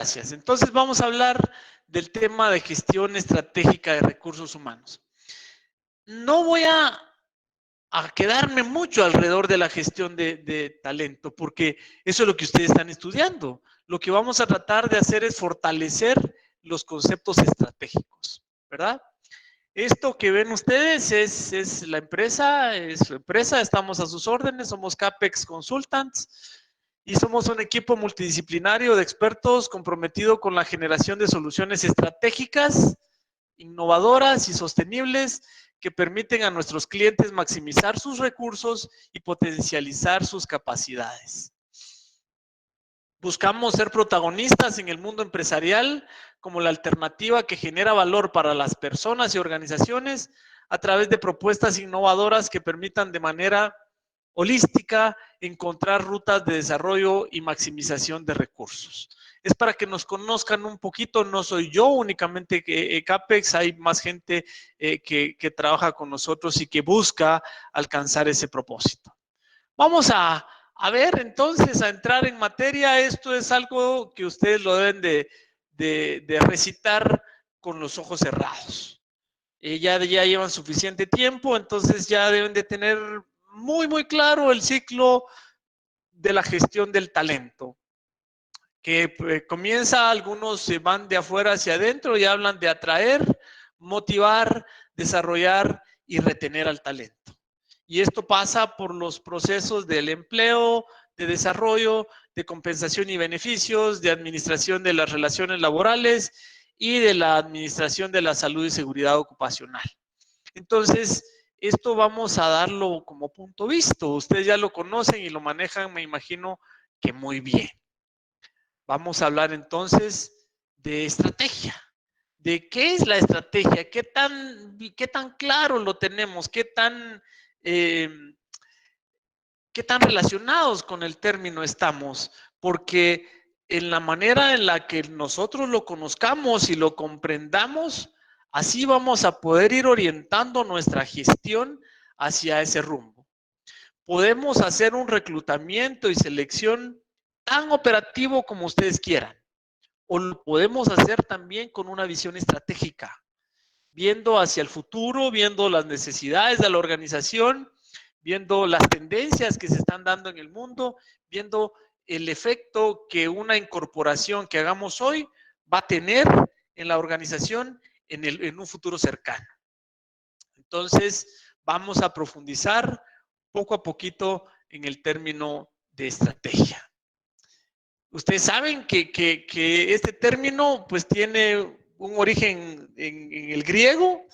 Gracias. Entonces vamos a hablar del tema de gestión estratégica de recursos humanos. No voy a quedarme mucho alrededor de la gestión de talento, porque eso es lo que ustedes están estudiando. Lo que vamos a tratar de hacer es fortalecer los conceptos estratégicos, ¿verdad? Esto que ven ustedes es la empresa, es su empresa, estamos a sus órdenes, somos CAPEX Consultants y somos un equipo multidisciplinario de expertos comprometido con la generación de soluciones estratégicas, innovadoras y sostenibles que permiten a nuestros clientes maximizar sus recursos y potencializar sus capacidades. Buscamos ser protagonistas en el mundo empresarial como la alternativa que genera valor para las personas y organizaciones a través de propuestas innovadoras que permitan de manera holística encontrar rutas de desarrollo y maximización de recursos. Es para que nos conozcan un poquito, no soy yo únicamente CAPEX, hay más gente que trabaja con nosotros y que busca alcanzar ese propósito. Vamos a ver entonces, a entrar en materia. Esto es algo que ustedes lo deben de recitar con los ojos cerrados. Ya llevan suficiente tiempo, entonces ya deben de tener muy claro el ciclo de la gestión del talento, que comienza, algunos se van de afuera hacia adentro y hablan de atraer, motivar, desarrollar y retener al talento. Y esto pasa por los procesos del empleo, de desarrollo, de compensación y beneficios, de administración de las relaciones laborales y de la administración de la salud y seguridad ocupacional. Entonces, esto vamos a darlo como punto visto. Ustedes ya lo conocen y lo manejan, me imagino que muy bien. Vamos a hablar entonces de estrategia. ¿De qué es la estrategia? ¿Qué tan claro lo tenemos? Eh, ¿Qué tan relacionados con el término estamos? Porque en la manera en la que nosotros lo conozcamos y lo comprendamos, así vamos a poder ir orientando nuestra gestión hacia ese rumbo. Podemos hacer un reclutamiento y selección tan operativo como ustedes quieran, o lo podemos hacer también con una visión estratégica, viendo hacia el futuro, viendo las necesidades de la organización, viendo las tendencias que se están dando en el mundo, viendo el efecto que una incorporación que hagamos hoy va a tener en la organización en un futuro cercano. Entonces, vamos a profundizar poco a poquito en el término de estrategia. Ustedes saben que este término pues tiene un origen en el griego,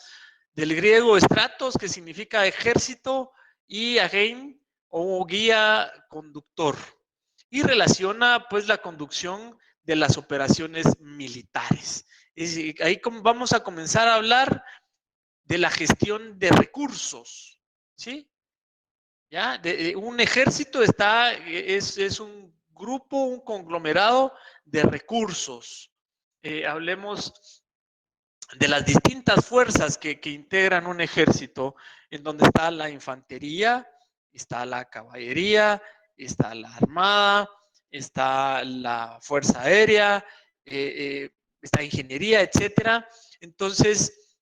del griego stratos, que significa ejército, y agein, o guía conductor, y relaciona pues la conducción de las operaciones militares. Ahí vamos a comenzar a hablar de la gestión de recursos, ¿sí? ¿Ya? Un ejército es un grupo, un conglomerado de recursos. Hablemos de las distintas fuerzas que integran un ejército, en donde está la infantería, está la caballería, está la armada, está la fuerza aérea, está ingeniería, etcétera. Entonces,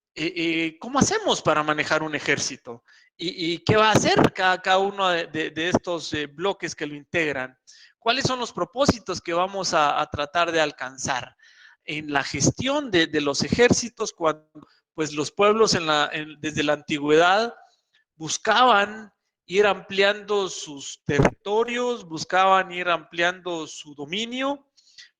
¿cómo hacemos para manejar un ejército? ¿Y qué va a hacer cada uno de estos bloques que lo integran? ¿Cuáles son los propósitos que vamos a tratar de alcanzar en la gestión de los ejércitos, cuando pues los pueblos desde la antigüedad buscaban ir ampliando sus territorios, buscaban ir ampliando su dominio,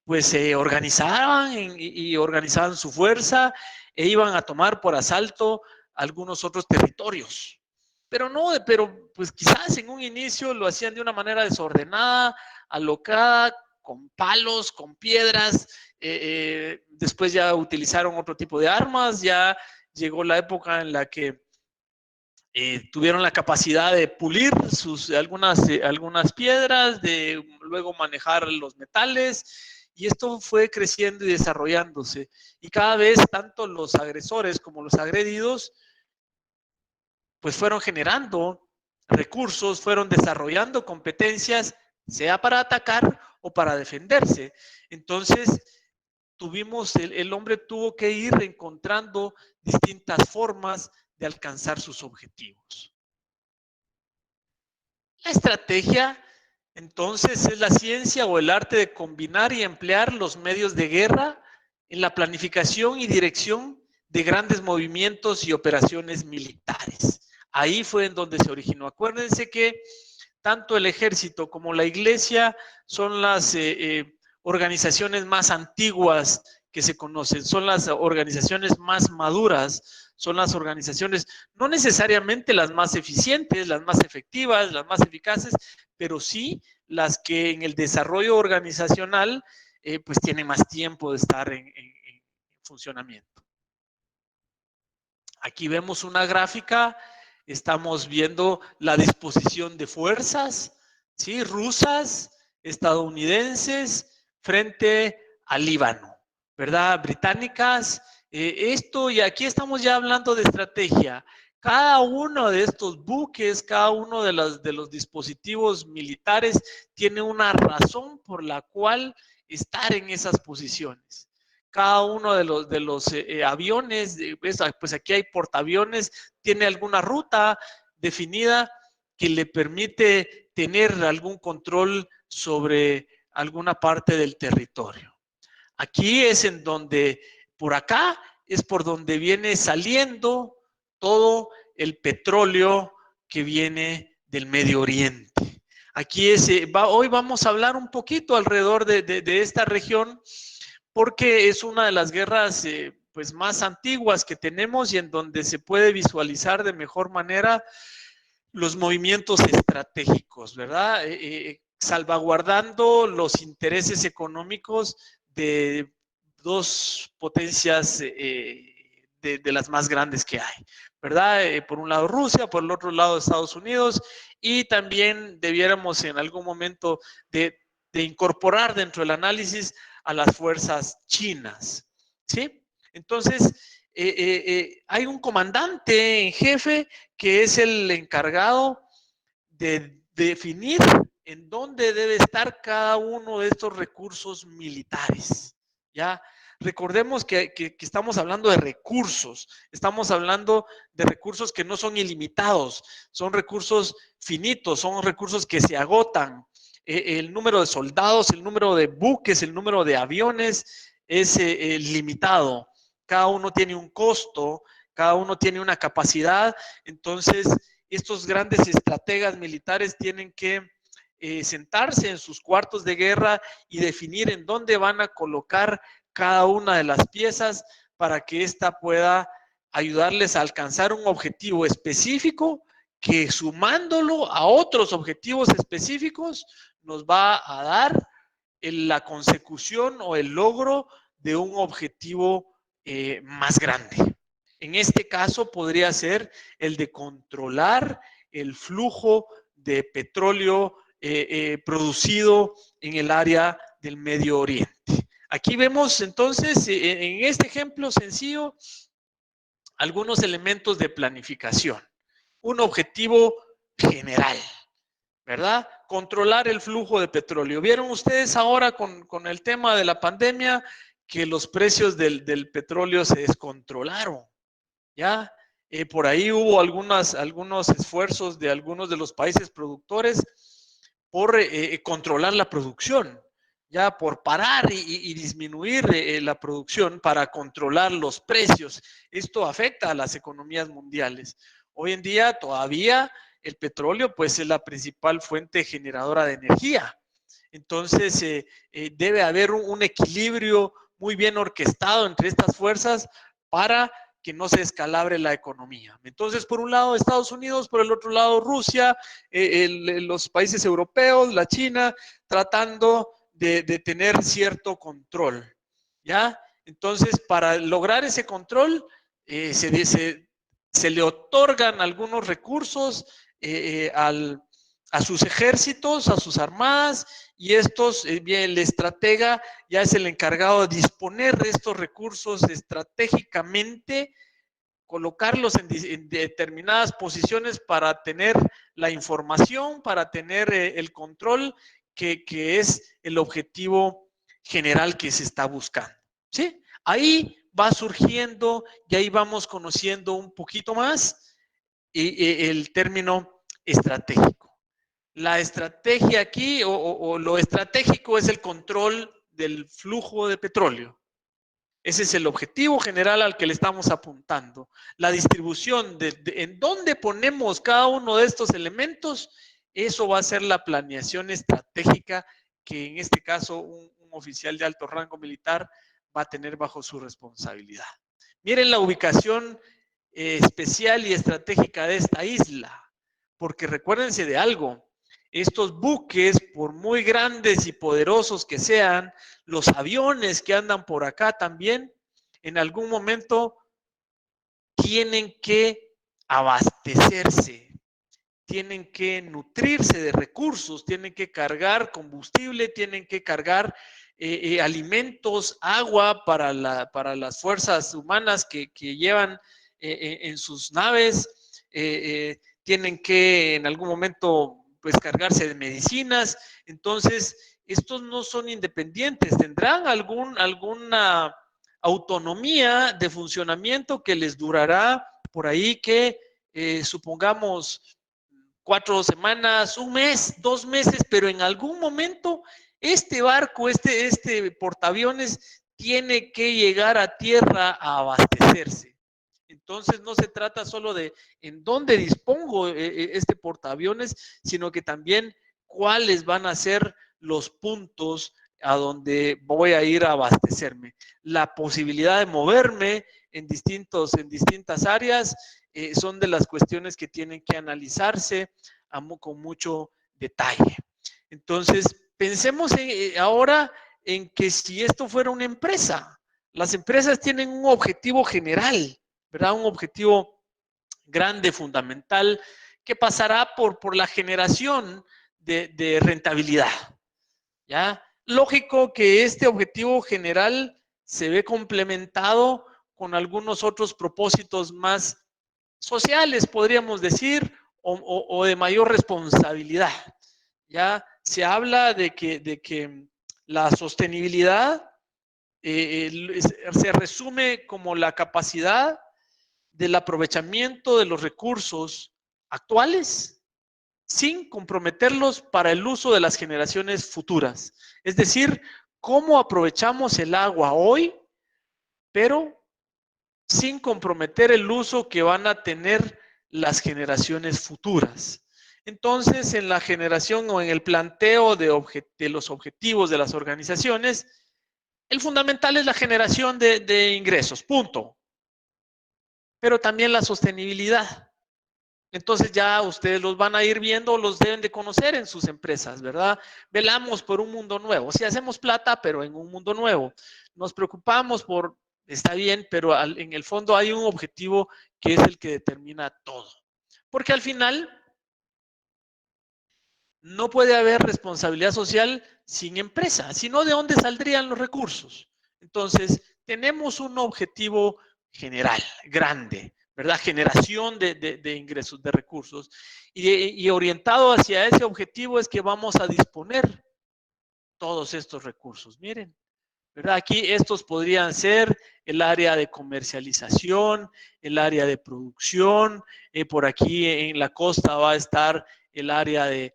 pues se organizaban y organizaban su fuerza e iban a tomar por asalto algunos otros territorios. Pero pues quizás en un inicio lo hacían de una manera desordenada, alocada, con palos, con piedras. Después ya utilizaron otro tipo de armas, ya llegó la época en la que tuvieron la capacidad de pulir algunas piedras, de luego manejar los metales, y esto fue creciendo y desarrollándose. Y cada vez tanto los agresores como los agredidos pues fueron generando recursos, fueron desarrollando competencias, sea para atacar o para defenderse. Entonces, el hombre tuvo que ir encontrando distintas formas de alcanzar sus objetivos. La estrategia, entonces, es la ciencia o el arte de combinar y emplear los medios de guerra en la planificación y dirección de grandes movimientos y operaciones militares. Ahí fue en donde se originó. Acuérdense que tanto el ejército como la iglesia son las organizaciones más antiguas que se conocen, son las organizaciones más maduras, son las organizaciones no necesariamente las más eficientes, las más efectivas, las más eficaces, pero sí las que en el desarrollo organizacional pues tienen más tiempo de estar en funcionamiento. Aquí vemos una gráfica, estamos viendo la disposición de fuerzas, ¿sí? Rusas, estadounidenses, frente al Líbano, ¿verdad? Británicas. Esto, y aquí estamos ya hablando de estrategia. Cada uno de estos buques, cada uno de los dispositivos militares tiene una razón por la cual estar en esas posiciones. Cada uno de los aviones, pues aquí hay portaaviones, tiene alguna ruta definida que le permite tener algún control sobre alguna parte del territorio. Aquí es en donde, por acá, es por donde viene saliendo todo el petróleo que viene del Medio Oriente. Aquí hoy vamos a hablar un poquito alrededor de esta región, porque es una de las guerras pues más antiguas que tenemos y en donde se puede visualizar de mejor manera los movimientos estratégicos, ¿verdad? Salvaguardando los intereses económicos de dos potencias de las más grandes que hay, ¿verdad? Por un lado Rusia, por el otro lado Estados Unidos, y también debiéramos en algún momento de incorporar dentro del análisis a las fuerzas chinas, ¿sí? Entonces, hay un comandante en jefe que es el encargado de definir en dónde debe estar cada uno de estos recursos militares. ¿Ya? Recordemos que estamos hablando de recursos, estamos hablando de recursos que no son ilimitados, son recursos finitos, son recursos que se agotan. El número de soldados, el número de buques, el número de aviones es limitado. Cada uno tiene un costo, cada uno tiene una capacidad, entonces estos grandes estrategas militares tienen que sentarse en sus cuartos de guerra y definir en dónde van a colocar cada una de las piezas para que ésta pueda ayudarles a alcanzar un objetivo específico que sumándolo a otros objetivos específicos nos va a dar la consecución o el logro de un objetivo más grande. En este caso podría ser el de controlar el flujo de petróleo producido en el área del Medio Oriente. Aquí vemos entonces en este ejemplo sencillo algunos elementos de planificación. Un objetivo general, ¿verdad? Controlar el flujo de petróleo. ¿Vieron ustedes ahora con el tema de la pandemia que los precios del petróleo se descontrolaron? ¿Ya? Por ahí hubo algunos esfuerzos de algunos de los países productores por controlar la producción, ya por parar y disminuir la producción para controlar los precios. Esto afecta a las economías mundiales. Hoy en día todavía el petróleo pues es la principal fuente generadora de energía. Entonces debe haber un equilibrio muy bien orquestado entre estas fuerzas para que no se descalabre la economía. Entonces, por un lado Estados Unidos, por el otro lado Rusia, los países europeos, la China, tratando de tener cierto control, ¿ya? Entonces, para lograr ese control, se le otorgan algunos recursos a sus ejércitos, a sus armadas, y estos, bien, el estratega ya es el encargado de disponer de estos recursos estratégicamente, colocarlos en determinadas posiciones para tener la información, para tener el control que es el objetivo general que se está buscando. ¿Sí? Ahí va surgiendo y ahí vamos conociendo un poquito más el término estratégico. La estrategia aquí o lo estratégico es el control del flujo de petróleo. Ese es el objetivo general al que le estamos apuntando. La distribución en dónde ponemos cada uno de estos elementos, eso va a ser la planeación estratégica que en este caso un oficial de alto rango militar va a tener bajo su responsabilidad. Miren la ubicación especial y estratégica de esta isla, porque recuérdense de algo, estos buques, por muy grandes y poderosos que sean, los aviones que andan por acá también, en algún momento tienen que abastecerse, tienen que nutrirse de recursos, tienen que cargar combustible, tienen que cargar alimentos, agua para las fuerzas humanas que llevan en sus naves, tienen que en algún momento pues cargarse de medicinas. Entonces, estos no son independientes, tendrán alguna autonomía de funcionamiento que les durará por ahí que supongamos 4 semanas, un mes, 2 meses, pero en algún momento este barco, este portaaviones tiene que llegar a tierra a abastecerse. Entonces no se trata solo de en dónde dispongo este portaaviones, sino que también cuáles van a ser los puntos a donde voy a ir a abastecerme. La posibilidad de moverme en distintas áreas son de las cuestiones que tienen que analizarse con mucho detalle. Entonces, pensemos ahora en que si esto fuera una empresa, las empresas tienen un objetivo general, ¿verdad? Un objetivo grande, fundamental, que pasará por la generación de rentabilidad, ¿ya? Lógico que este objetivo general se ve complementado con algunos otros propósitos más sociales, podríamos decir, o de mayor responsabilidad. Ya se habla de que la sostenibilidad se resume como la capacidad del aprovechamiento de los recursos actuales sin comprometerlos para el uso de las generaciones futuras. Es decir, cómo aprovechamos el agua hoy, pero sin comprometer el uso que van a tener las generaciones futuras. Entonces, en la generación o en el planteo de los objetivos de las organizaciones, el fundamental es la generación de ingresos, punto. Pero también la sostenibilidad. Entonces ya ustedes los van a ir viendo, los deben de conocer en sus empresas, ¿verdad? Velamos por un mundo nuevo. Si hacemos plata, pero en un mundo nuevo. Nos preocupamos por, está bien, pero en el fondo hay un objetivo que es el que determina todo. Porque al final no puede haber responsabilidad social sin empresa, sino de dónde saldrían los recursos. Entonces, tenemos un objetivo general, grande, ¿verdad? Generación de ingresos, de recursos. Y orientado hacia ese objetivo es que vamos a disponer todos estos recursos. Miren, ¿verdad? Aquí estos podrían ser el área de comercialización, el área de producción, por aquí en la costa va a estar el área de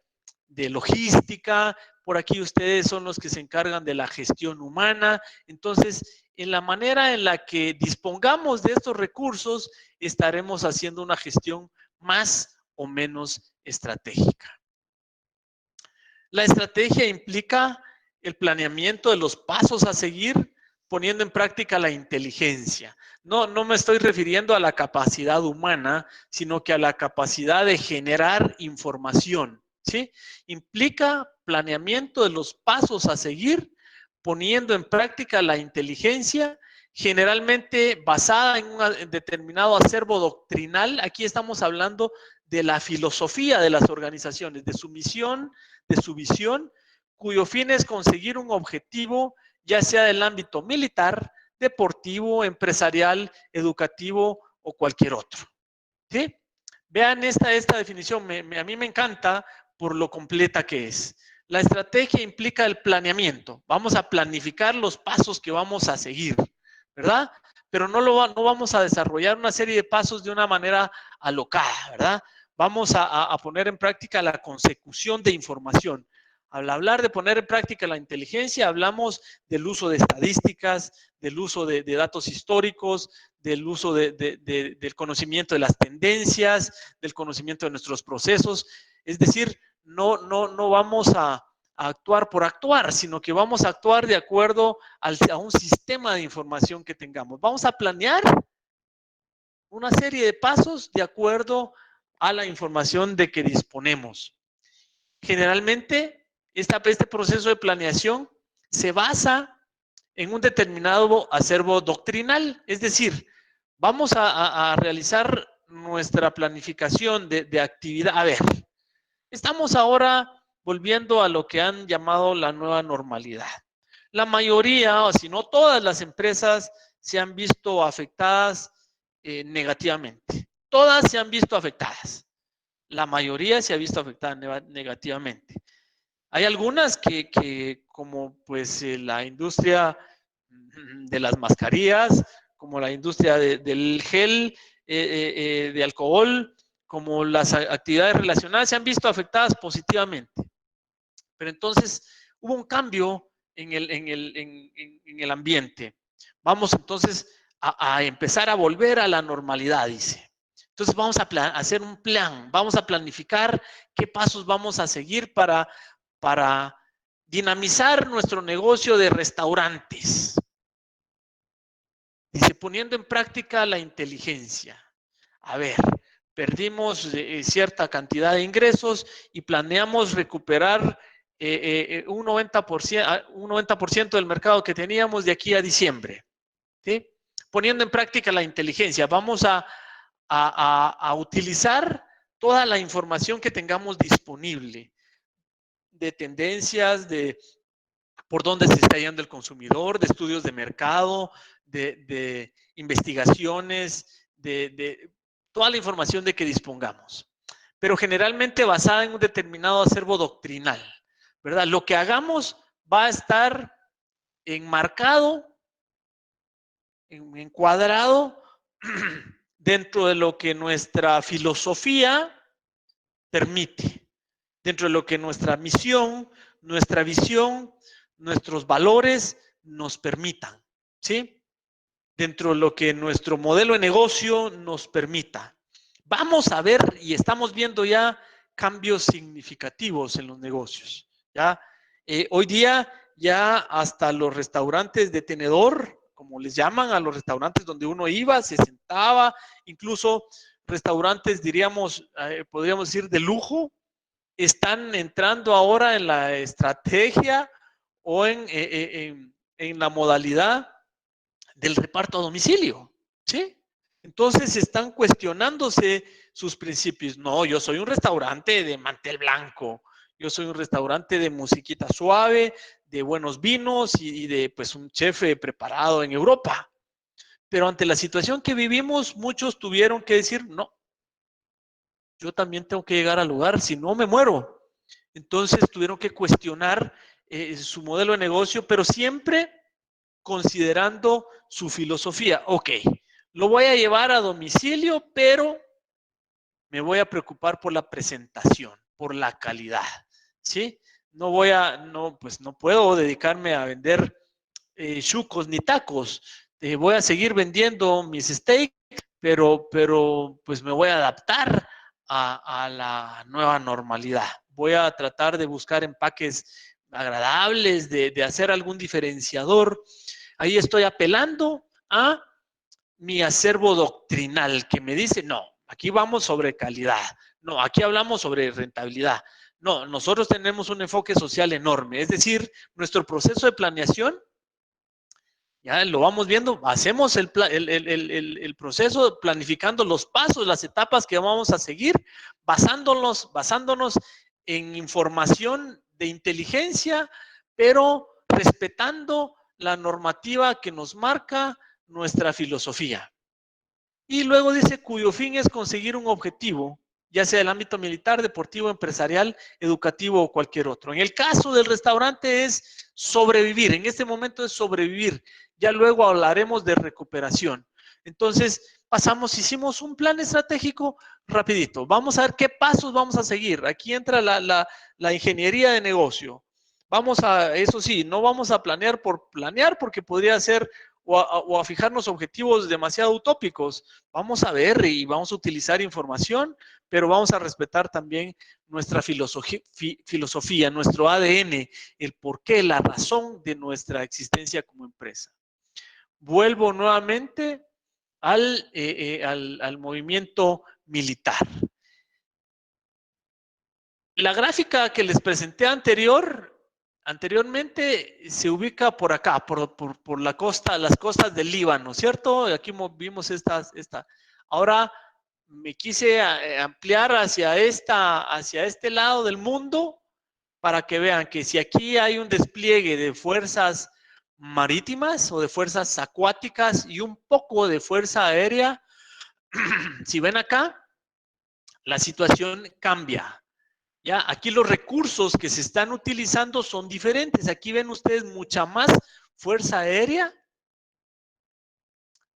logística, por aquí ustedes son los que se encargan de la gestión humana. Entonces, en la manera en la que dispongamos de estos recursos, estaremos haciendo una gestión más o menos estratégica. La estrategia implica el planeamiento de los pasos a seguir poniendo en práctica la inteligencia. No me estoy refiriendo a la capacidad humana, sino que a la capacidad de generar información, ¿sí? Implica planeamiento de los pasos a seguir poniendo en práctica la inteligencia, generalmente basada en un determinado acervo doctrinal. Aquí estamos hablando de la filosofía de las organizaciones, de su misión, de su visión, cuyo fin es conseguir un objetivo, ya sea del ámbito militar, deportivo, empresarial, educativo o cualquier otro. ¿Sí? Vean esta definición, a mí me encanta por lo completa que es. La estrategia implica el planeamiento. Vamos a planificar los pasos que vamos a seguir. ¿verdad? Pero no vamos a desarrollar una serie de pasos de una manera alocada, ¿verdad? Vamos a poner en práctica la consecución de información. Al hablar de poner en práctica la inteligencia, hablamos del uso de estadísticas, del uso de datos históricos, del uso del conocimiento de las tendencias, del conocimiento de nuestros procesos. Es decir, no vamos a actuar por actuar, sino que vamos a actuar de acuerdo a un sistema de información que tengamos. Vamos a planear una serie de pasos de acuerdo a la información de que disponemos. Generalmente, este proceso de planeación se basa en un determinado acervo doctrinal, es decir, vamos a realizar nuestra planificación de actividad. A ver, estamos ahora volviendo a lo que han llamado la nueva normalidad. La mayoría, o si no todas las empresas se han visto afectadas negativamente. Todas se han visto afectadas. La mayoría se ha visto afectada negativamente. Hay algunas que como pues la industria de las mascarillas, como la industria del gel, de alcohol, como las actividades relacionadas, se han visto afectadas positivamente. Pero entonces hubo un cambio en el ambiente. Vamos entonces a empezar a volver a la normalidad, dice. Entonces vamos a hacer un plan, vamos a planificar qué pasos vamos a seguir para dinamizar nuestro negocio de restaurantes. Dice, poniendo en práctica la inteligencia. A ver, perdimos cierta cantidad de ingresos y planeamos recuperar un 90% del mercado que teníamos de aquí a diciembre. ¿Sí? Poniendo en práctica la inteligencia, vamos a utilizar toda la información que tengamos disponible de tendencias, de por dónde se está yendo el consumidor, de estudios de mercado, de investigaciones, de toda la información de que dispongamos, pero generalmente basada en un determinado acervo doctrinal, ¿verdad? Lo que hagamos va a estar enmarcado, encuadrado dentro de lo que nuestra filosofía permite, dentro de lo que nuestra misión, nuestra visión, nuestros valores nos permitan, ¿sí? Dentro de lo que nuestro modelo de negocio nos permita. Vamos a ver y estamos viendo ya cambios significativos en los negocios, ¿ya? Hoy día ya hasta los restaurantes de tenedor, como les llaman a los restaurantes donde uno iba, se sentaba, incluso restaurantes, diríamos, podríamos decir de lujo, están entrando ahora en la estrategia o en la modalidad del reparto a domicilio, ¿sí? Entonces están cuestionándose sus principios. No, yo soy un restaurante de mantel blanco, yo soy un restaurante de musiquita suave, de buenos vinos y de pues un chef preparado en Europa. Pero ante la situación que vivimos, muchos tuvieron que decir, no, yo también tengo que llegar al lugar, si no me muero. Entonces tuvieron que cuestionar su modelo de negocio, pero siempre considerando su filosofía. Ok, lo voy a llevar a domicilio, pero me voy a preocupar por la presentación, por la calidad, ¿sí? Pues no puedo dedicarme a vender chucos ni tacos. Voy a seguir vendiendo mis steaks, pero pues me voy a adaptar a la nueva normalidad. Voy a tratar de buscar empaques agradables, de hacer algún diferenciador. Ahí estoy apelando a mi acervo doctrinal que me dice, no, aquí vamos sobre calidad, no, aquí hablamos sobre rentabilidad. No, nosotros tenemos un enfoque social enorme, es decir, nuestro proceso de planeación, ya lo vamos viendo, hacemos el proceso planificando los pasos, las etapas que vamos a seguir, basándonos en información de inteligencia, pero respetando la normativa que nos marca nuestra filosofía. Y luego dice, cuyo fin es conseguir un objetivo, ya sea del ámbito militar, deportivo, empresarial, educativo o cualquier otro. En el caso del restaurante es sobrevivir. En este momento es sobrevivir. Ya luego hablaremos de recuperación. Entonces, hicimos un plan estratégico rapidito. Vamos a ver qué pasos vamos a seguir. Aquí entra la ingeniería de negocio. Eso sí, no vamos a planear por planear porque podría ser o a fijarnos objetivos demasiado utópicos. Vamos a ver y vamos a utilizar información, pero vamos a respetar también nuestra filosofía, nuestro ADN, el porqué, la razón de nuestra existencia como empresa. Vuelvo nuevamente al movimiento militar. La gráfica que les presenté anteriormente se ubica por acá, por la costa, las costas del Líbano, ¿cierto? Aquí vimos esta. Ahora me quise ampliar hacia este lado del mundo para que vean que si aquí hay un despliegue de fuerzas marítimas o de fuerzas acuáticas y un poco de fuerza aérea, si ven acá, la situación cambia. Ya, aquí los recursos que se están utilizando son diferentes. Aquí ven ustedes mucha más fuerza aérea,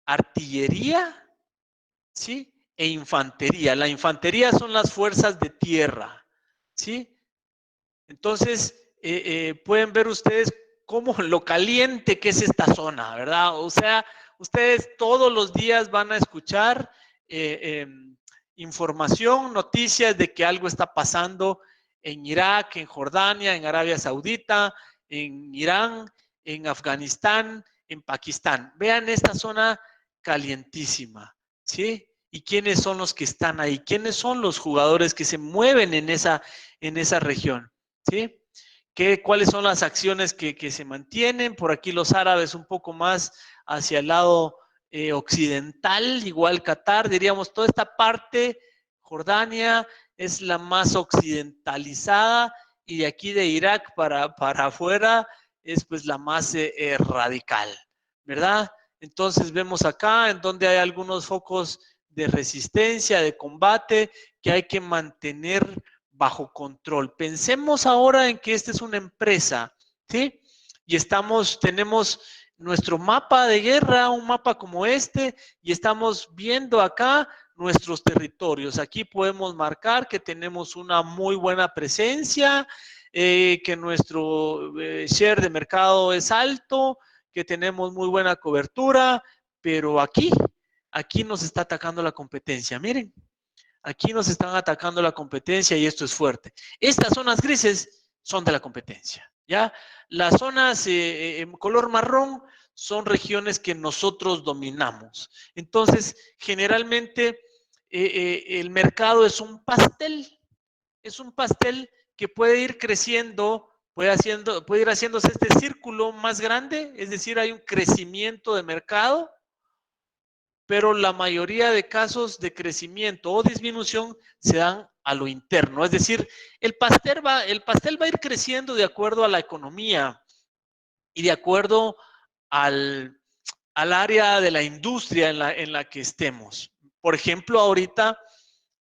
artillería, ¿sí? E infantería. La infantería son las fuerzas de tierra, ¿sí? Entonces, pueden ver ustedes cómo lo caliente que es esta zona, ¿verdad? O sea, ustedes todos los días van a escuchar información, noticias de que algo está pasando en Irak, en Jordania, en Arabia Saudita, en Irán, en Afganistán, en Pakistán. Vean esta zona calientísima, ¿sí? ¿Y quiénes son los que están ahí? ¿Quiénes son los jugadores que se mueven en esa región? ¿Sí? ¿Cuáles son las acciones que se mantienen? Por aquí los árabes un poco más hacia el lado occidental, igual Qatar, diríamos, toda esta parte, Jordania es la más occidentalizada y de aquí de Irak para afuera es pues la más radical, ¿verdad? Entonces vemos acá en donde hay algunos focos de resistencia, de combate, que hay que mantener bajo control. Pensemos ahora en que esta es una empresa, ¿sí? Y tenemos nuestro mapa de guerra, un mapa como este, y estamos viendo acá nuestros territorios. Aquí podemos marcar que tenemos una muy buena presencia, que nuestro share de mercado es alto, que tenemos muy buena cobertura, pero aquí nos está atacando la competencia. Miren, aquí nos están atacando la competencia y esto es fuerte. Estas zonas grises son de la competencia, ¿ya? Las zonas en color marrón son regiones que nosotros dominamos. Entonces, generalmente el mercado es un pastel que puede ir creciendo, puede ir haciéndose este círculo más grande, es decir, hay un crecimiento de mercado, pero la mayoría de casos de crecimiento o disminución se dan a lo interno. Es decir, el pastel va a ir creciendo de acuerdo a la economía y de acuerdo al área de la industria en la que estemos. Por ejemplo, ahorita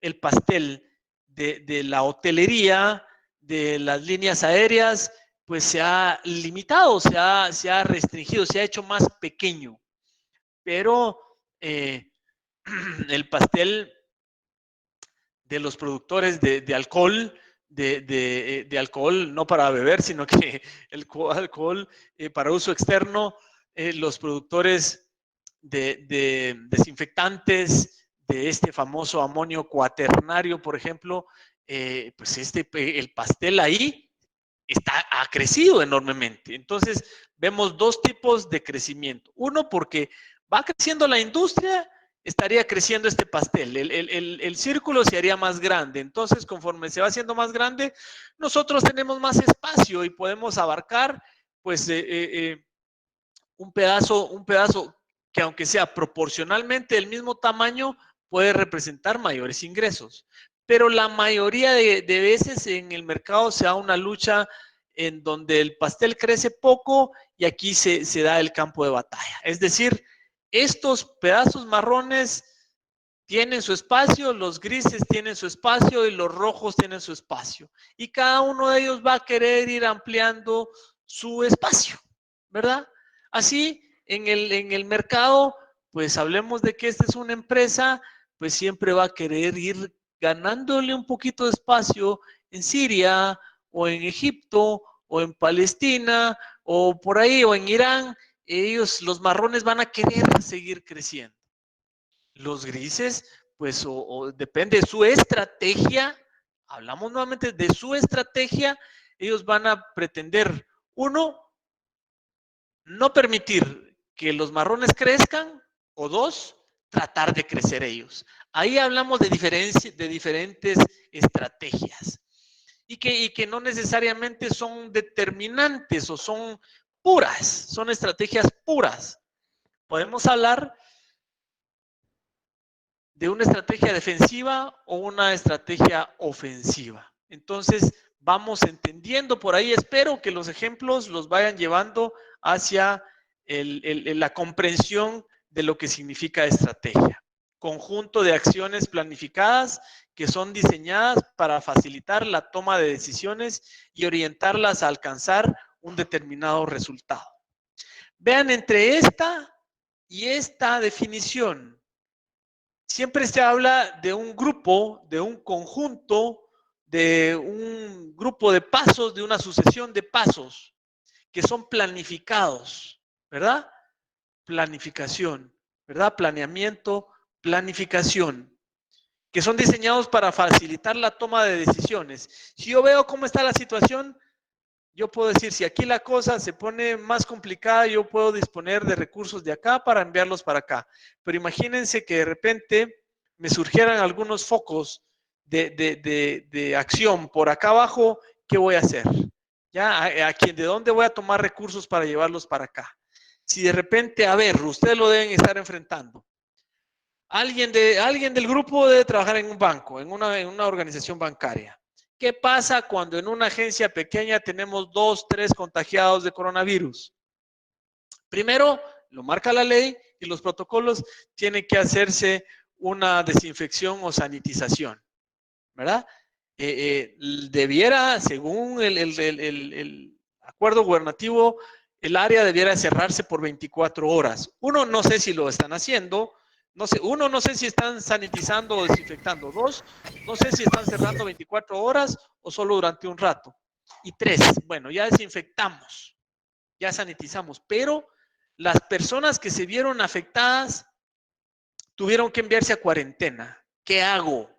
el pastel de la hotelería, de las líneas aéreas, pues se ha limitado, se ha restringido, se ha hecho más pequeño. Pero el pastel de los productores de alcohol, de alcohol no para beber, sino que el alcohol para uso externo, los productores de desinfectantes, de este famoso amonio cuaternario, por ejemplo, pues el pastel ahí ha crecido enormemente. Entonces, vemos dos tipos de crecimiento. Uno, porque va creciendo la industria, estaría creciendo este pastel. El círculo se haría más grande. Entonces, conforme se va haciendo más grande, nosotros tenemos más espacio y podemos abarcar, pues, un pedazo que aunque sea proporcionalmente del mismo tamaño, puede representar mayores ingresos. Pero la mayoría de veces en el mercado se da una lucha en donde el pastel crece poco y aquí se da el campo de batalla. Es decir, estos pedazos marrones tienen su espacio, los grises tienen su espacio y los rojos tienen su espacio. Y cada uno de ellos va a querer ir ampliando su espacio, ¿verdad? Así, en el mercado, pues hablemos de que esta es una empresa, pues siempre va a querer ir ganándole un poquito de espacio en Siria o en Egipto o en Palestina o por ahí o en Irán. Ellos, los marrones, van a querer seguir creciendo. Los grises, pues o depende de su estrategia, hablamos nuevamente de su estrategia, ellos van a pretender, uno, no permitir que los marrones crezcan, o dos, tratar de crecer ellos. Ahí hablamos de diferentes estrategias y que no necesariamente son determinantes o son puras, son estrategias puras. Podemos hablar de una estrategia defensiva o una estrategia ofensiva. Entonces, vamos entendiendo por ahí. Espero que los ejemplos los vayan llevando hacia la comprensión de lo que significa estrategia. Conjunto de acciones planificadas que son diseñadas para facilitar la toma de decisiones y orientarlas a alcanzar un determinado resultado. Vean, entre esta y esta definición, siempre se habla de un grupo, de un conjunto, de un grupo de pasos, de una sucesión de pasos que son planificados, ¿verdad? Planificación, ¿verdad? Planeamiento, planificación, que son diseñados para facilitar la toma de decisiones. Si yo veo cómo está la situación, yo puedo decir, si aquí la cosa se pone más complicada, yo puedo disponer de recursos de acá para enviarlos para acá. Pero imagínense que de repente me surgieran algunos focos de acción por acá abajo, ¿qué voy a hacer? ¿Ya? ¿De dónde voy a tomar recursos para llevarlos para acá? Si de repente, a ver, ustedes lo deben estar enfrentando. Alguien del grupo debe trabajar en un banco, en una organización bancaria. ¿Qué pasa cuando en una agencia pequeña tenemos 2, 3 contagiados de coronavirus? Primero, lo marca la ley y los protocolos, tiene que hacerse una desinfección o sanitización, ¿verdad? Debiera, según el acuerdo gubernativo, el área debiera cerrarse por 24 horas. Uno, no sé si lo están haciendo. No sé, uno, no sé si están sanitizando o desinfectando. Dos, no sé si están cerrando 24 horas o solo durante un rato. Y tres, bueno, ya desinfectamos, ya sanitizamos, pero las personas que se vieron afectadas tuvieron que enviarse a cuarentena. ¿Qué hago?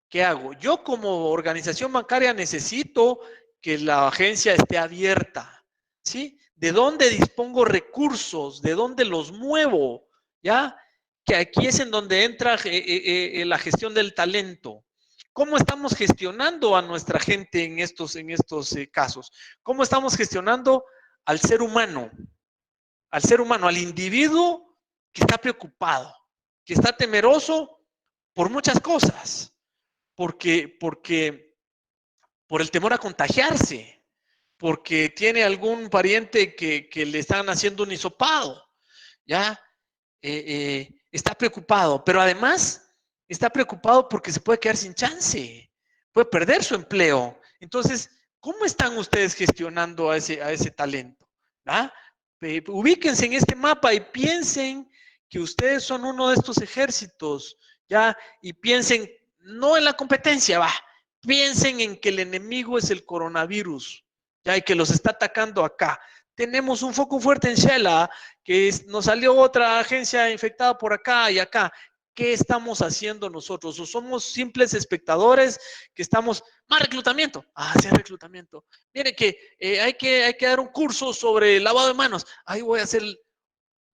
¿Qué hago? Yo como organización bancaria necesito que la agencia esté abierta, ¿sí? ¿De dónde dispongo recursos? ¿De dónde los muevo? ¿Ya? Que aquí es en donde entra la gestión del talento. ¿Cómo estamos gestionando a nuestra gente en estos casos? ¿Cómo estamos gestionando al ser humano? Al individuo que está preocupado, que está temeroso por muchas cosas, porque por el temor a contagiarse, porque tiene algún pariente que le están haciendo un hisopado, ¿ya? Está preocupado, pero además está preocupado porque se puede quedar sin chance, puede perder su empleo. Entonces, ¿cómo están ustedes gestionando a ese talento? ¿Ah? Ubíquense en este mapa y piensen que ustedes son uno de estos ejércitos, ¿ya? Y piensen no en la competencia, va, piensen en que el enemigo es el coronavirus, ¿ya? Y que los está atacando acá. Tenemos un foco fuerte en Shela, nos salió otra agencia infectada por acá y acá. ¿Qué estamos haciendo nosotros? ¿O somos simples espectadores que estamos, más reclutamiento? Ah, sí, reclutamiento. Mire que, hay que dar un curso sobre lavado de manos. Ahí voy a hacer,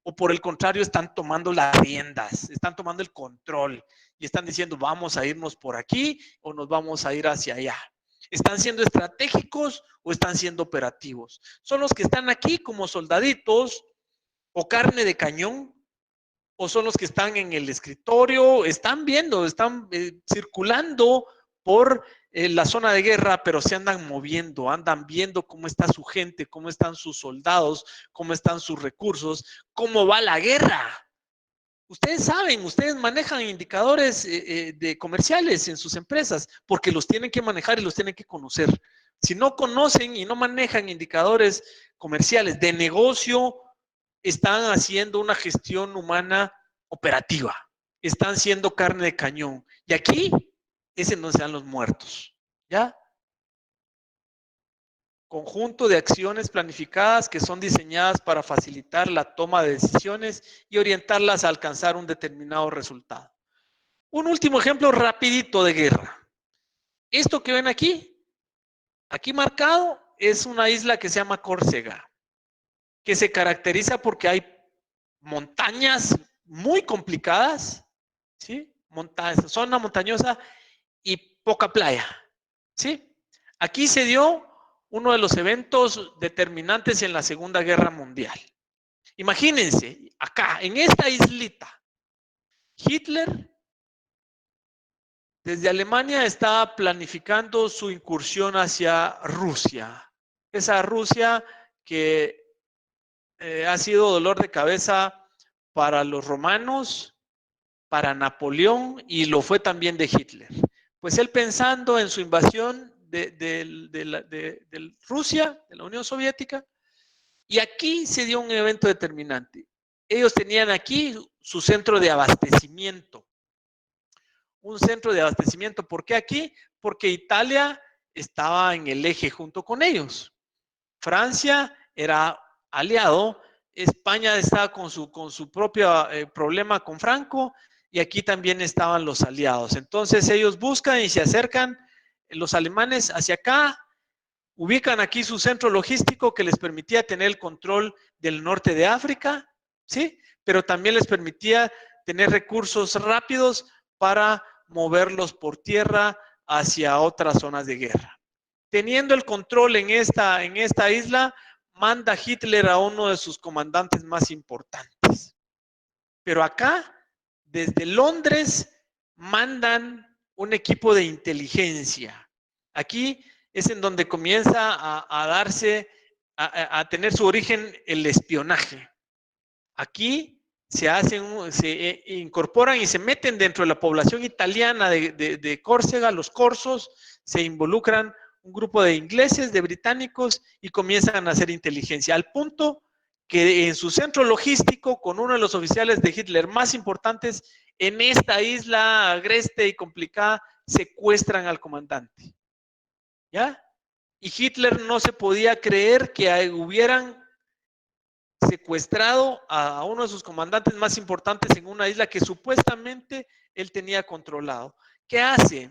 o por el contrario, están tomando las riendas, están tomando el control y están diciendo, vamos a irnos por aquí o nos vamos a ir hacia allá. ¿Están siendo estratégicos o están siendo operativos? Son los que están aquí como soldaditos o carne de cañón, o son los que están en el escritorio, están viendo, están circulando por la zona de guerra, pero se andan moviendo, andan viendo cómo está su gente, cómo están sus soldados, cómo están sus recursos, cómo va la guerra. Ustedes saben, ustedes manejan indicadores de comerciales en sus empresas porque los tienen que manejar y los tienen que conocer. Si no conocen y no manejan indicadores comerciales de negocio, están haciendo una gestión humana operativa. Están siendo carne de cañón. Y aquí es en donde se dan los muertos. ¿Ya? Conjunto de acciones planificadas que son diseñadas para facilitar la toma de decisiones y orientarlas a alcanzar un determinado resultado. Un último ejemplo rapidito de guerra. Esto que ven aquí marcado, es una isla que se llama Córcega, que se caracteriza porque hay montañas muy complicadas, ¿sí? Zona montañosa y poca playa, ¿sí? Aquí se dio uno de los eventos determinantes en la Segunda Guerra Mundial. Imagínense, acá, en esta islita, Hitler desde Alemania estaba planificando su incursión hacia Rusia. Esa Rusia que ha sido dolor de cabeza para los romanos, para Napoleón y lo fue también de Hitler. Pues él pensando en su invasión de Rusia, de la Unión Soviética, y aquí se dio un evento determinante. Ellos tenían aquí su centro de abastecimiento. Un centro de abastecimiento. ¿Por qué aquí? Porque Italia estaba en el eje junto con ellos. Francia era aliado, España estaba con su propio problema con Franco y aquí también estaban los aliados. Entonces ellos buscan y se acercan los alemanes hacia acá, ubican aquí su centro logístico que les permitía tener el control del norte de África, ¿sí? Pero también les permitía tener recursos rápidos para moverlos por tierra hacia otras zonas de guerra. Teniendo el control en esta isla, manda Hitler a uno de sus comandantes más importantes. Pero acá, desde Londres, mandan un equipo de inteligencia. Aquí es en donde comienza a darse, a tener su origen el espionaje. Aquí se incorporan y se meten dentro de la población italiana de Córcega, los corsos, se involucran un grupo de ingleses, de británicos y comienzan a hacer inteligencia, al punto que en su centro logístico, con uno de los oficiales de Hitler más importantes, en esta isla agreste y complicada, secuestran al comandante. ¿Ya? Y Hitler no se podía creer que hubieran secuestrado a uno de sus comandantes más importantes en una isla que supuestamente él tenía controlado. ¿Qué hace?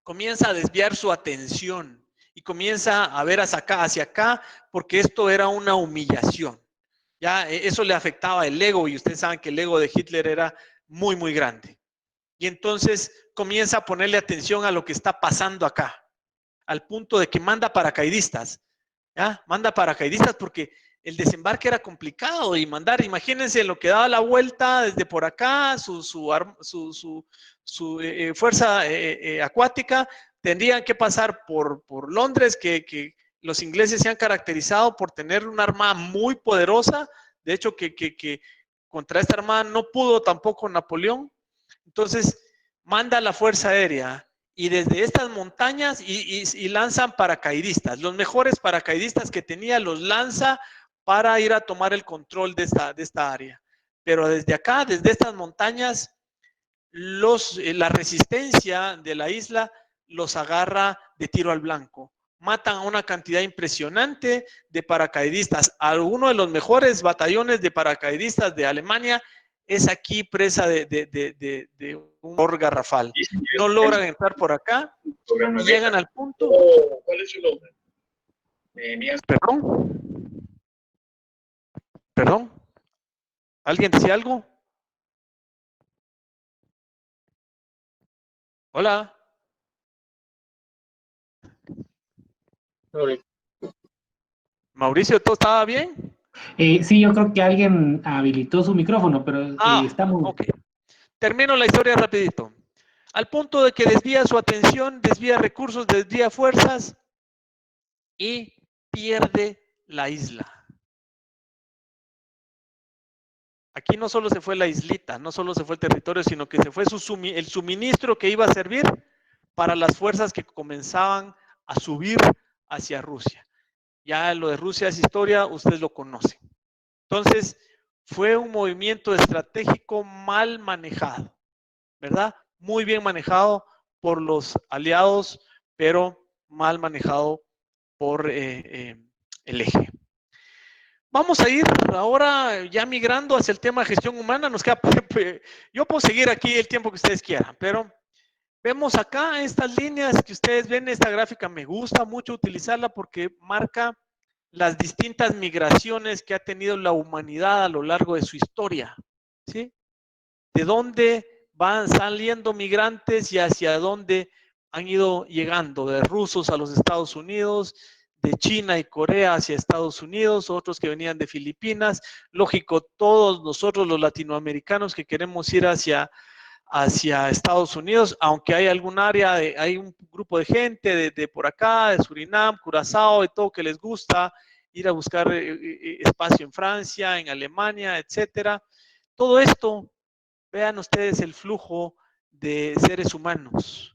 Comienza a desviar su atención y comienza a ver hacia acá porque esto era una humillación. Ya eso le afectaba el ego y ustedes saben que el ego de Hitler era muy, muy grande. Y entonces comienza a ponerle atención a lo que está pasando acá, al punto de que manda paracaidistas. ¿Ya? Manda paracaidistas porque el desembarque era complicado y mandar, imagínense lo que daba la vuelta desde por acá, su fuerza acuática, tendrían que pasar por Londres, que los ingleses se han caracterizado por tener una armada muy poderosa, de hecho que contra esta armada no pudo tampoco Napoleón, entonces manda la fuerza aérea y desde estas montañas y lanzan paracaidistas. Los mejores paracaidistas que tenía los lanza para ir a tomar el control de esta área. Pero desde acá, desde estas montañas, la resistencia de la isla los agarra de tiro al blanco. Matan a una cantidad impresionante de paracaidistas. Alguno de los mejores batallones de paracaidistas de Alemania es aquí presa de un horror garrafal. No logran entrar por acá y llegan al punto. ¿Cuál es su nombre? ¿Perdón? ¿Perdón? ¿Alguien decía algo? Hola. Mauricio, ¿todo estaba bien? Sí, yo creo que alguien habilitó su micrófono, pero estamos... Ok. Termino la historia rapidito. Al punto de que desvía su atención, desvía recursos, desvía fuerzas y pierde la isla. Aquí no solo se fue la islita, no solo se fue el territorio, sino que se fue el suministro que iba a servir para las fuerzas que comenzaban a subir hacia Rusia. Ya lo de Rusia es historia, ustedes lo conocen. Entonces, fue un movimiento estratégico mal manejado, ¿verdad? Muy bien manejado por los aliados, pero mal manejado por el eje. Vamos a ir ahora ya migrando hacia el tema de gestión humana. Nos queda, yo puedo seguir aquí el tiempo que ustedes quieran, pero vemos acá estas líneas que ustedes ven, esta gráfica me gusta mucho utilizarla porque marca las distintas migraciones que ha tenido la humanidad a lo largo de su historia, ¿sí? De dónde van saliendo migrantes y hacia dónde han ido llegando, de rusos a los Estados Unidos, de China y Corea hacia Estados Unidos, otros que venían de Filipinas, lógico, todos nosotros los latinoamericanos que queremos ir hacia Estados Unidos, aunque hay algún área, hay un grupo de gente de por acá, de Surinam, Curazao, y todo que les gusta ir a buscar espacio en Francia, en Alemania, etcétera. Todo esto, vean ustedes el flujo de seres humanos,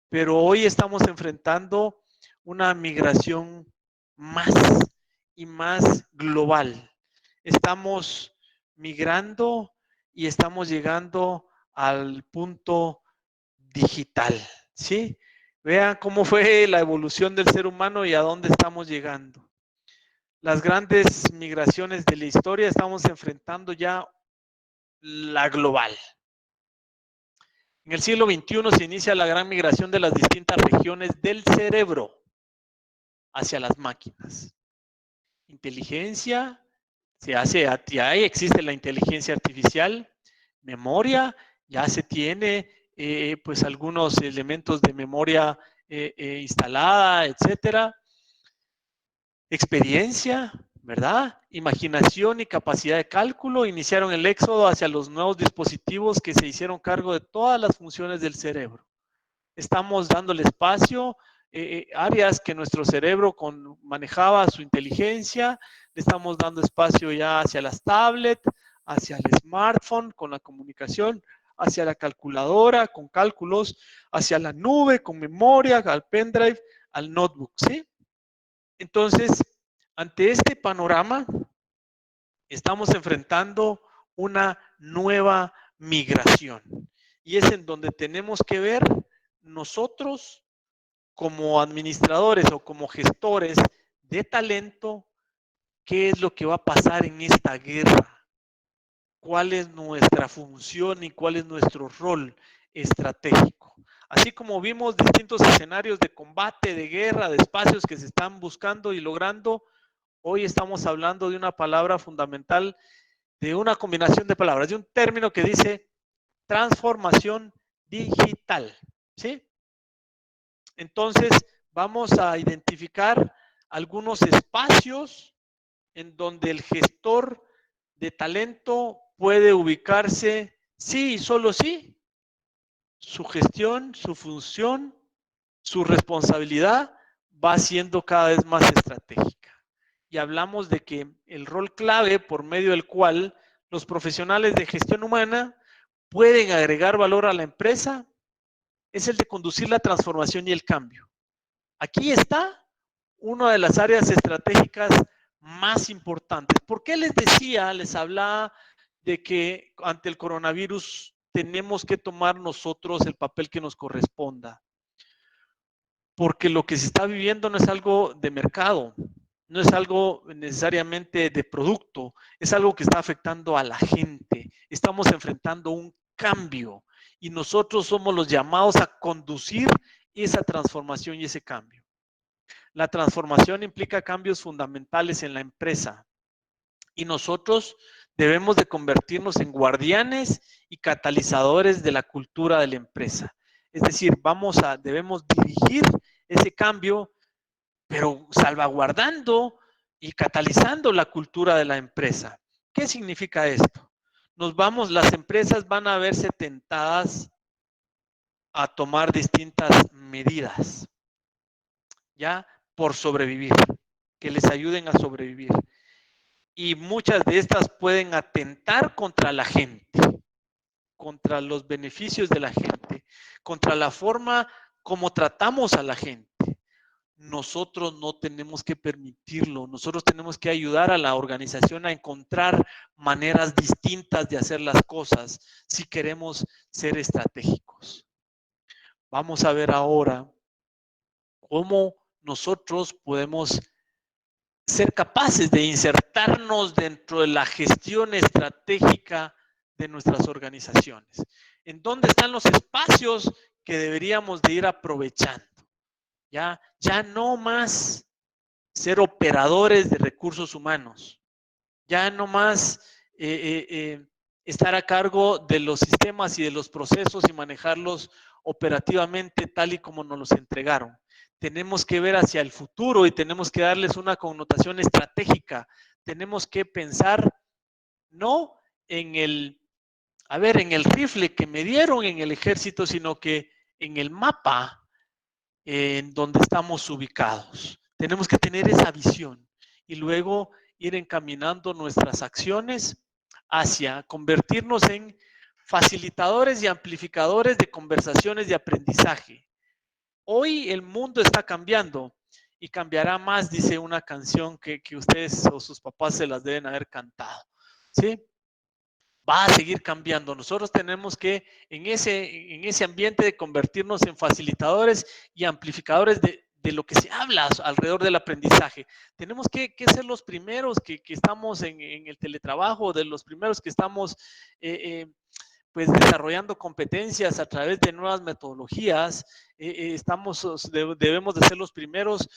pero hoy estamos enfrentando una migración más y más global. Estamos migrando y estamos llegando al punto digital, ¿sí? Vean cómo fue la evolución del ser humano y a dónde estamos llegando. Las grandes migraciones de la historia estamos enfrentando ya la global. En el siglo XXI se inicia la gran migración de las distintas regiones del cerebro hacia las máquinas. Inteligencia, ya existe la inteligencia artificial, memoria, ya se tiene pues algunos elementos de memoria instalada, etcétera. Experiencia, ¿verdad? Imaginación y capacidad de cálculo iniciaron el éxodo hacia los nuevos dispositivos que se hicieron cargo de todas las funciones del cerebro. Estamos dándole espacio, áreas que nuestro cerebro manejaba su inteligencia, le estamos dando espacio ya hacia las tablets, hacia el smartphone con la comunicación, hacia la calculadora con cálculos, hacia la nube con memoria, al pendrive, al notebook, ¿sí? Entonces, ante este panorama, estamos enfrentando una nueva migración y es en donde tenemos que ver nosotros como administradores o como gestores de talento, qué es lo que va a pasar en esta guerra, cuál es nuestra función y cuál es nuestro rol estratégico. Así como vimos distintos escenarios de combate, de guerra, de espacios que se están buscando y logrando, hoy estamos hablando de una palabra fundamental, de una combinación de palabras, de un término que dice transformación digital, ¿sí? Entonces, vamos a identificar algunos espacios en donde el gestor de talento puede ubicarse, sí y solo sí, su gestión, su función, su responsabilidad va siendo cada vez más estratégica. Y hablamos de que el rol clave por medio del cual los profesionales de gestión humana pueden agregar valor a la empresa es el de conducir la transformación y el cambio. Aquí está una de las áreas estratégicas más importantes. ¿Por qué les decía, les hablaba de que ante el coronavirus tenemos que tomar nosotros el papel que nos corresponda? Porque lo que se está viviendo no es algo de mercado, no es algo necesariamente de producto, es algo que está afectando a la gente. Estamos enfrentando un cambio y nosotros somos los llamados a conducir esa transformación y ese cambio. La transformación implica cambios fundamentales en la empresa y nosotros debemos de convertirnos en guardianes y catalizadores de la cultura de la empresa. Es decir, debemos dirigir ese cambio, pero salvaguardando y catalizando la cultura de la empresa. ¿Qué significa esto? Las empresas van a verse tentadas a tomar distintas medidas, ¿ya? Por sobrevivir, que les ayuden a sobrevivir. Y muchas de estas pueden atentar contra la gente, contra los beneficios de la gente, contra la forma como tratamos a la gente. nosotros no tenemos que permitirlo. Nosotros tenemos que ayudar a la organización a encontrar maneras distintas de hacer las cosas si queremos ser estratégicos. Vamos a ver ahora cómo nosotros podemos ser capaces de insertarnos dentro de la gestión estratégica de nuestras organizaciones. ¿En dónde están los espacios que deberíamos de ir aprovechando? Ya no más ser operadores de recursos humanos, ya no más estar a cargo de los sistemas y de los procesos y manejarlos operativamente tal y como nos los entregaron. Tenemos que ver hacia el futuro y tenemos que darles una connotación estratégica. Tenemos que pensar no en el rifle que me dieron en el ejército, sino que en el mapa en donde estamos ubicados. Tenemos que tener esa visión y luego ir encaminando nuestras acciones hacia convertirnos en facilitadores y amplificadores de conversaciones de aprendizaje. Hoy el mundo está cambiando y cambiará más, dice una canción que ustedes o sus papás se las deben haber cantado. ¿Sí? Va a seguir cambiando. Nosotros tenemos que en ese ambiente de convertirnos en facilitadores y amplificadores de lo que se habla alrededor del aprendizaje. Tenemos que ser los primeros que estamos en el teletrabajo, de los primeros que estamos pues desarrollando competencias a través de nuevas metodologías. Debemos de ser los primeros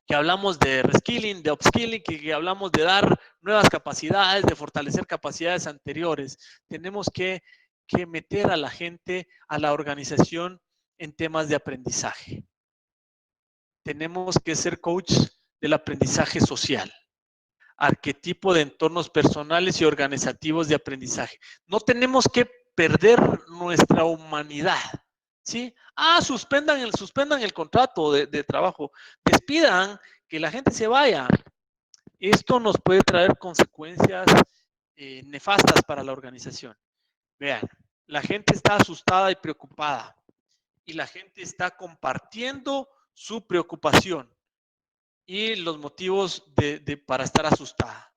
que hablamos de reskilling, de upskilling, que hablamos de dar nuevas capacidades, de fortalecer capacidades anteriores. Tenemos que meter a la gente, a la organización en temas de aprendizaje. Tenemos que ser coach del aprendizaje social, arquetipo de entornos personales y organizativos de aprendizaje. No tenemos que perder nuestra humanidad. ¿Sí? Suspendan el contrato de trabajo, despidan, que la gente se vaya. Esto nos puede traer consecuencias nefastas para la organización. Vean, la gente está asustada y preocupada y la gente está compartiendo su preocupación y los motivos para estar asustada.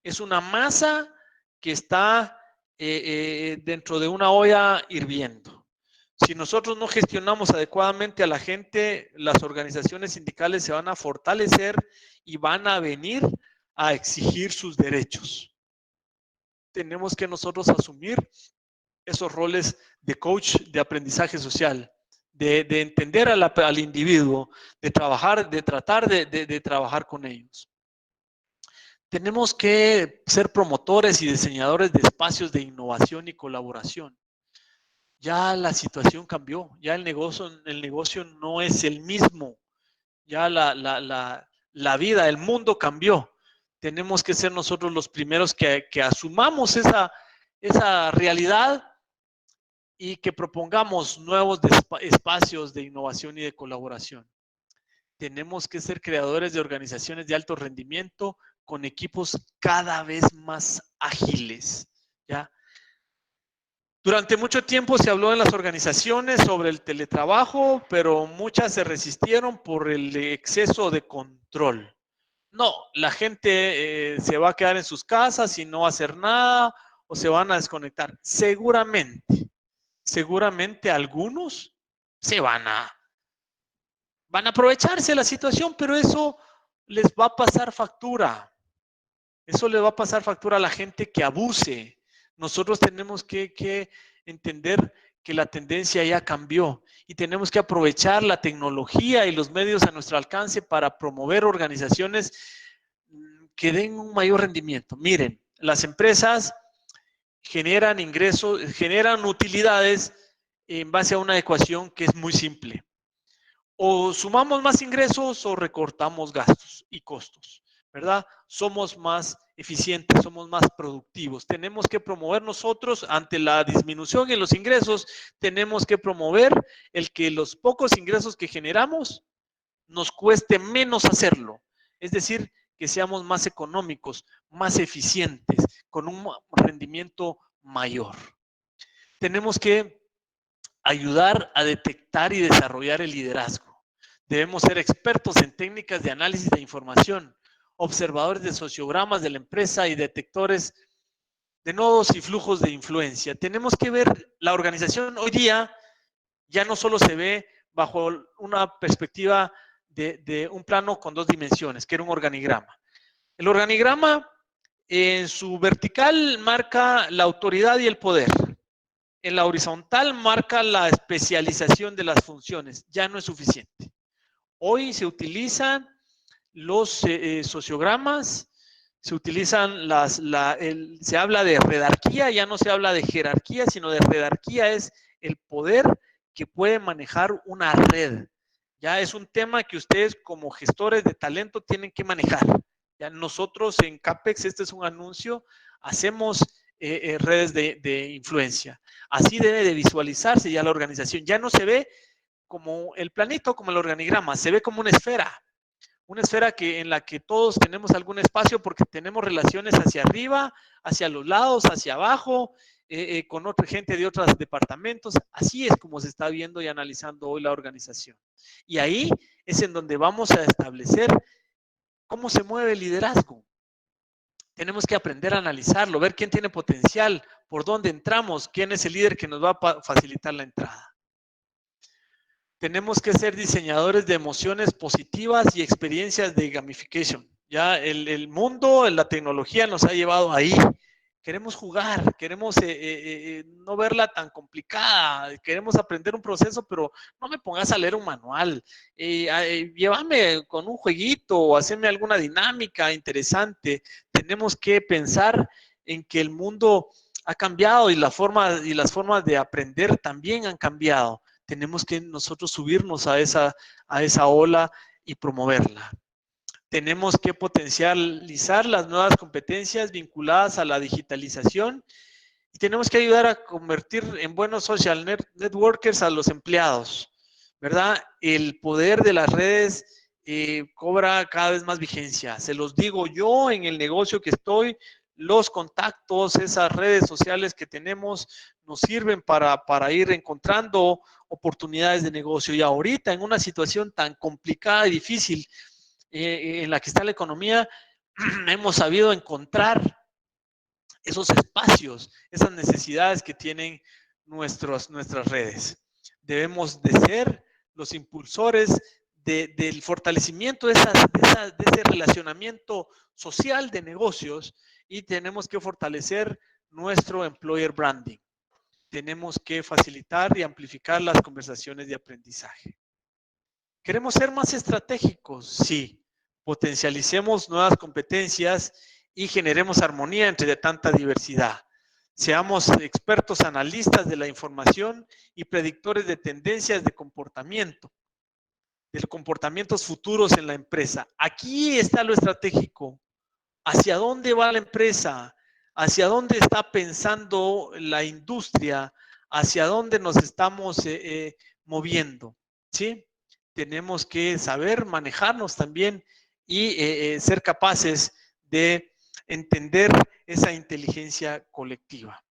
Es una masa que está dentro de una olla hirviendo. Si nosotros no gestionamos adecuadamente a la gente, las organizaciones sindicales se van a fortalecer y van a venir a exigir sus derechos. Tenemos que nosotros asumir esos roles de coach de aprendizaje social, de entender al individuo, de trabajar, de tratar de trabajar con ellos. Tenemos que ser promotores y diseñadores de espacios de innovación y colaboración. Ya la situación cambió, ya el negocio no es el mismo, ya la vida, el mundo cambió. Tenemos que ser nosotros los primeros que asumamos esa realidad y que propongamos nuevos espacios de innovación y de colaboración. Tenemos que ser creadores de organizaciones de alto rendimiento con equipos cada vez más ágiles, ¿ya? Durante mucho tiempo se habló en las organizaciones sobre el teletrabajo, pero muchas se resistieron por el exceso de control. No, la gente se va a quedar en sus casas y no va a hacer nada o se van a desconectar. Seguramente algunos se van a aprovecharse de la situación, pero eso les va a pasar factura. Eso le va a pasar factura a la gente que abuse. Nosotros tenemos que entender que la tendencia ya cambió y tenemos que aprovechar la tecnología y los medios a nuestro alcance para promover organizaciones que den un mayor rendimiento. Miren, las empresas generan ingresos, generan utilidades en base a una ecuación que es muy simple. O sumamos más ingresos o recortamos gastos y costos, ¿verdad? Somos más eficientes, somos más productivos. Tenemos que promover nosotros ante la disminución en los ingresos, tenemos que promover el que los pocos ingresos que generamos nos cueste menos hacerlo. Es decir, que seamos más económicos, más eficientes, con un rendimiento mayor. Tenemos que ayudar a detectar y desarrollar el liderazgo. Debemos ser expertos en técnicas de análisis de información, observadores de sociogramas de la empresa y detectores de nodos y flujos de influencia. Tenemos que ver la organización hoy día, ya no solo se ve bajo una perspectiva de un plano con dos dimensiones, que era un organigrama. El organigrama en su vertical marca la autoridad y el poder. En la horizontal marca la especialización de las funciones. Ya no es suficiente. Hoy se utilizan los sociogramas, se utilizan se habla de redarquía, ya no se habla de jerarquía, sino de redarquía, es el poder que puede manejar una red. Ya es un tema que ustedes como gestores de talento tienen que manejar. Ya nosotros en CAPEX, este es un anuncio, hacemos redes de influencia. Así debe de visualizarse ya la organización. Ya no se ve como el planito, como el organigrama, se ve como una esfera en la que todos tenemos algún espacio porque tenemos relaciones hacia arriba, hacia los lados, hacia abajo, con otra gente de otros departamentos. Así es como se está viendo y analizando hoy la organización. Y ahí es en donde vamos a establecer cómo se mueve el liderazgo. Tenemos que aprender a analizarlo, ver quién tiene potencial, por dónde entramos, quién es el líder que nos va a facilitar la entrada. Tenemos que ser diseñadores de emociones positivas y experiencias de gamification. Ya el mundo, la tecnología nos ha llevado ahí. Queremos jugar, queremos no verla tan complicada, queremos aprender un proceso, pero no me pongas a leer un manual. Llévame con un jueguito o hacerme alguna dinámica interesante. Tenemos que pensar en que el mundo ha cambiado y las formas de aprender también han cambiado. Tenemos que nosotros subirnos a esa ola y promoverla. Tenemos que potencializar las nuevas competencias vinculadas a la digitalización y tenemos que ayudar a convertir en buenos social networkers a los empleados, ¿verdad? El poder de las redes cobra cada vez más vigencia. Se los digo yo en el negocio que estoy, los contactos, esas redes sociales que tenemos nos sirven para ir encontrando oportunidades de negocio. Y ahorita en una situación tan complicada y difícil en la que está la economía, hemos sabido encontrar esos espacios, esas necesidades que tienen nuestras redes. Debemos de ser los impulsores del fortalecimiento de ese relacionamiento social de negocios y tenemos que fortalecer nuestro employer branding. Tenemos que facilitar y amplificar las conversaciones de aprendizaje. ¿Queremos ser más estratégicos? Sí. Potencialicemos nuevas competencias y generemos armonía entre tanta diversidad. Seamos expertos analistas de la información y predictores de tendencias de comportamientos futuros en la empresa. Aquí está lo estratégico. ¿Hacia dónde va la empresa? ¿Hacia dónde está pensando la industria? ¿Hacia dónde nos estamos moviendo? ¿Sí? Tenemos que saber manejarnos también y ser capaces de entender esa inteligencia colectiva.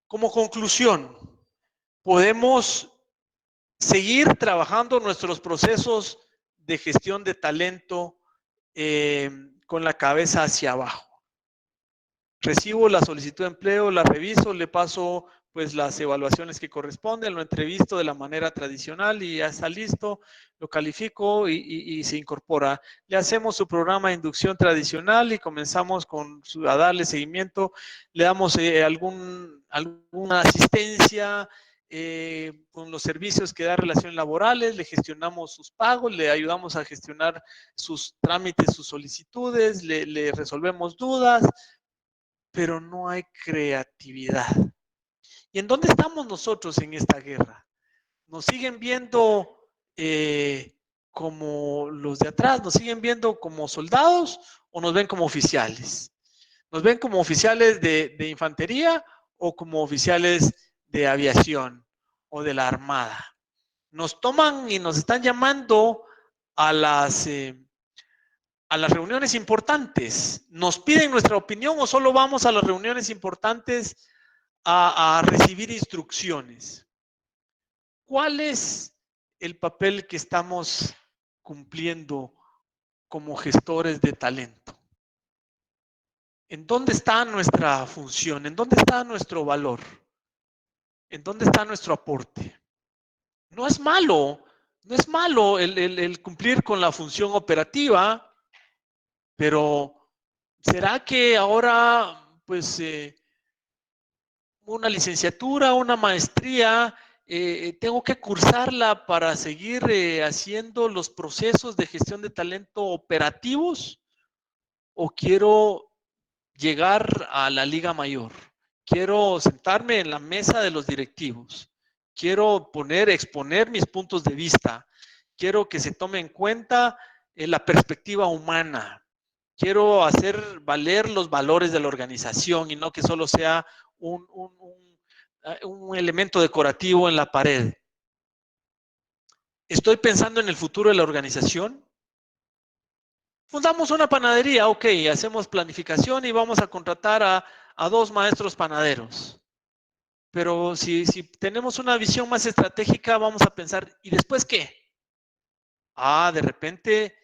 Como conclusión, podemos seguir trabajando nuestros procesos de gestión de talento con la cabeza hacia abajo. Recibo la solicitud de empleo, la reviso, le paso pues las evaluaciones que corresponden, lo entrevisto de la manera tradicional y ya está listo, lo califico y se incorpora. Le hacemos su programa de inducción tradicional y comenzamos a darle seguimiento, le damos alguna asistencia con los servicios que da relaciones laborales, le gestionamos sus pagos, le ayudamos a gestionar sus trámites, sus solicitudes, le resolvemos dudas, pero no hay creatividad. ¿Y en dónde estamos nosotros en esta guerra? ¿Nos siguen viendo como los de atrás? ¿Nos siguen viendo como soldados o nos ven como oficiales? ¿Nos ven como oficiales de infantería o como oficiales de aviación o de la armada? Nos toman y nos están llamando a las reuniones importantes. ¿Nos piden nuestra opinión o solo vamos a las reuniones importantes a recibir instrucciones? ¿Cuál es el papel que estamos cumpliendo como gestores de talento? ¿En dónde está nuestra función? ¿En dónde está nuestro valor? ¿En dónde está nuestro aporte? No es malo, no es malo el cumplir con la función operativa, pero ¿será que ahora, pues, una licenciatura, una maestría, tengo que cursarla para seguir haciendo los procesos de gestión de talento operativos? ¿O quiero llegar a la liga mayor? Quiero sentarme en la mesa de los directivos. Quiero exponer mis puntos de vista. Quiero que se tome en cuenta la perspectiva humana. Quiero hacer valer los valores de la organización y no que solo sea un elemento decorativo en la pared. Estoy pensando en el futuro de la organización. Fundamos una panadería, ok, hacemos planificación y vamos a contratar a 2 maestros panaderos. Pero si tenemos una visión más estratégica, vamos a pensar, ¿y después qué? De repente,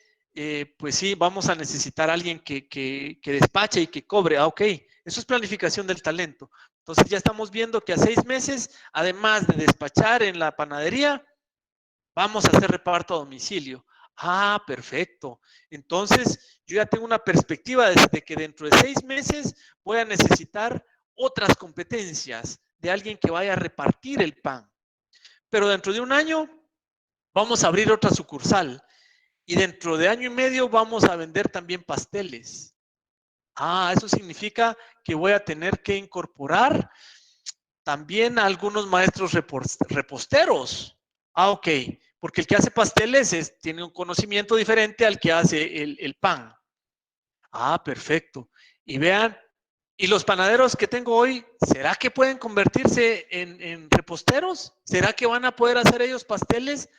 pues sí, vamos a necesitar a alguien que despache y que cobre. Ok, eso es planificación del talento. Entonces ya estamos viendo que a 6 meses, además de despachar en la panadería, vamos a hacer reparto a domicilio. Perfecto. Entonces, yo ya tengo una perspectiva de que dentro de 6 meses voy a necesitar otras competencias de alguien que vaya a repartir el pan. Pero dentro de un año vamos a abrir otra sucursal y dentro de año y medio vamos a vender también pasteles. Eso significa que voy a tener que incorporar también a algunos maestros reposteros. Ok, porque el que hace pasteles tiene un conocimiento diferente al que hace el pan. Perfecto. Y vean, ¿y los panaderos que tengo hoy, será que pueden convertirse en reposteros? ¿Será que van a poder hacer ellos pasteles?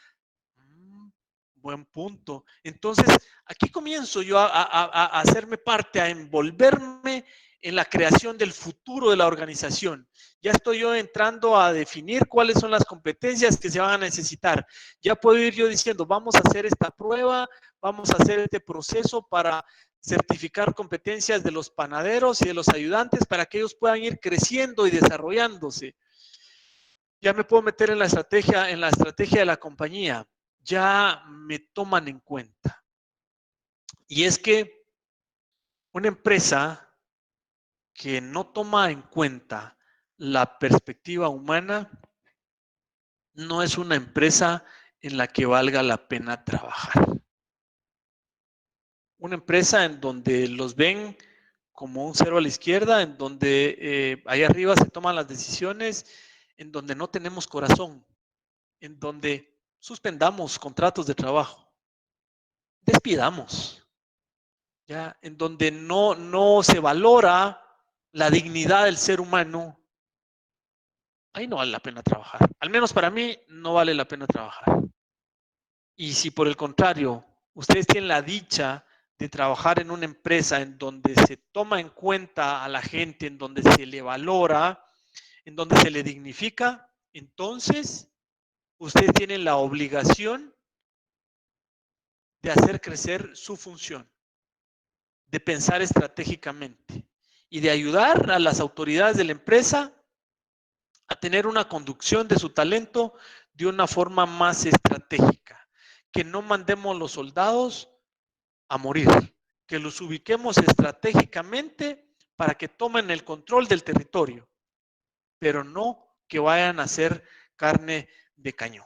Buen punto. Entonces, aquí comienzo yo a hacerme parte, a envolverme en la creación del futuro de la organización. Ya estoy yo entrando a definir cuáles son las competencias que se van a necesitar. Ya puedo ir yo diciendo, vamos a hacer esta prueba, vamos a hacer este proceso para certificar competencias de los panaderos y de los ayudantes para que ellos puedan ir creciendo y desarrollándose. Ya me puedo meter en la estrategia de la compañía. Ya me toman en cuenta. Y es que una empresa que no toma en cuenta la perspectiva humana no es una empresa en la que valga la pena trabajar. Una empresa en donde los ven como un cero a la izquierda, en donde ahí arriba se toman las decisiones, en donde no tenemos corazón, en donde suspendamos contratos de trabajo, despidamos, ¿ya? En donde no se valora la dignidad del ser humano, ahí no vale la pena trabajar. Al menos para mí no vale la pena trabajar. Y si por el contrario, ustedes tienen la dicha de trabajar en una empresa en donde se toma en cuenta a la gente, en donde se le valora, en donde se le dignifica, entonces ustedes tienen la obligación de hacer crecer su función, de pensar estratégicamente y de ayudar a las autoridades de la empresa a tener una conducción de su talento de una forma más estratégica. Que no mandemos los soldados a morir, que los ubiquemos estratégicamente para que tomen el control del territorio, pero no que vayan a ser carne de cañón.